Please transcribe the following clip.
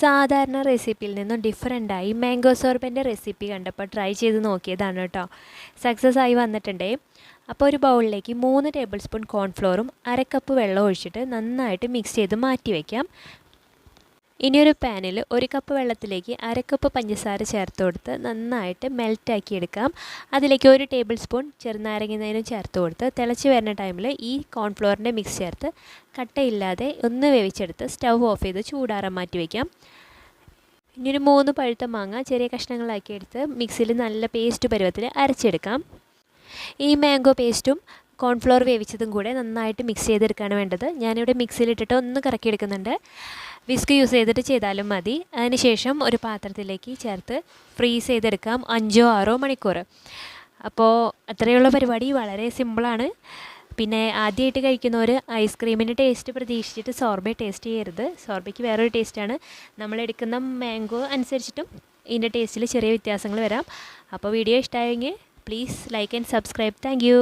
സാധാരണ റെസിപ്പിയിൽ നിന്നും ഡിഫറെൻ്റായി mango സോർബൻ്റെ recipe കണ്ടപ്പോൾ ട്രൈ ചെയ്ത് നോക്കിയതാണ് കേട്ടോ. സക്സസ് ആയി വന്നിട്ടുണ്ടേ. അപ്പോൾ ഒരു ബൗളിലേക്ക് 3 ടേബിൾ സ്പൂൺ കോൺഫ്ലോറും 1/2 കപ്പ് വെള്ളം ഒഴിച്ചിട്ട് നന്നായിട്ട് മിക്സ് ചെയ്ത് മാറ്റി വയ്ക്കാം. ഇനിയൊരു പാനിൽ 1 കപ്പ് വെള്ളത്തിലേക്ക് 1/2 കപ്പ് പഞ്ചസാര ചേർത്ത് കൊടുത്ത് നന്നായിട്ട് മെൽറ്റാക്കി എടുക്കാം. അതിലേക്ക് 1 ടേബിൾ സ്പൂൺ ചെറുനാരങ്ങ നീരും ചേർത്ത് കൊടുത്ത് തിളച്ച് വരുന്ന ടൈമിൽ ഈ കോൺഫ്ലോറിൻ്റെ മിക്സ് ചേർത്ത് കട്ടയില്ലാതെ ഒന്ന് വേവിച്ചെടുത്ത് സ്റ്റവ് ഓഫ് ചെയ്ത് ചൂടാറാൻ മാറ്റി വയ്ക്കാം. ഇനിയൊരു 3 പഴുത്ത മാങ്ങ ചെറിയ കഷ്ണങ്ങളാക്കി എടുത്ത് മിക്സിയിൽ നല്ല പേസ്റ്റ് പരുവത്തിൽ അരച്ചെടുക്കാം. ഈ മാംഗോ പേസ്റ്റും കോൺഫ്ലോർ വേവിച്ചതും കൂടെ നന്നായിട്ട് മിക്സ് ചെയ്തെടുക്കുകയാണ് വേണ്ടത്. ഞാനിവിടെ മിക്സിയിലിട്ടിട്ട് ഒന്ന് കറക്കിയെടുക്കുന്നുണ്ട്. വിസ്ക് യൂസ് ചെയ്തിട്ട് ചെയ്താലും മതി. അതിനുശേഷം ഒരു പാത്രത്തിലേക്ക് ചേർത്ത് ഫ്രീസ് ചെയ്തെടുക്കാം 5-6 മണിക്കൂർ. അപ്പോൾ അത്രയുള്ള പരിപാടി വളരെ സിമ്പിളാണ്. പിന്നെ ആദ്യമായിട്ട് കഴിക്കുന്നവർ ഐസ്ക്രീമിൻ്റെ ടേസ്റ്റ് പ്രതീക്ഷിച്ചിട്ട് സോർബെ ടേസ്റ്റ് ചെയ്യരുത്. സോർബയ്ക്ക് വേറൊരു ടേസ്റ്റാണ്. നമ്മളെടുക്കുന്ന മാംഗോ അനുസരിച്ചിട്ടും ഇതിൻ്റെ ടേസ്റ്റിൽ ചെറിയ വ്യത്യാസങ്ങൾ വരാം. അപ്പോൾ വീഡിയോ ഇഷ്ടമായെങ്കിൽ please like and subscribe. Thank you.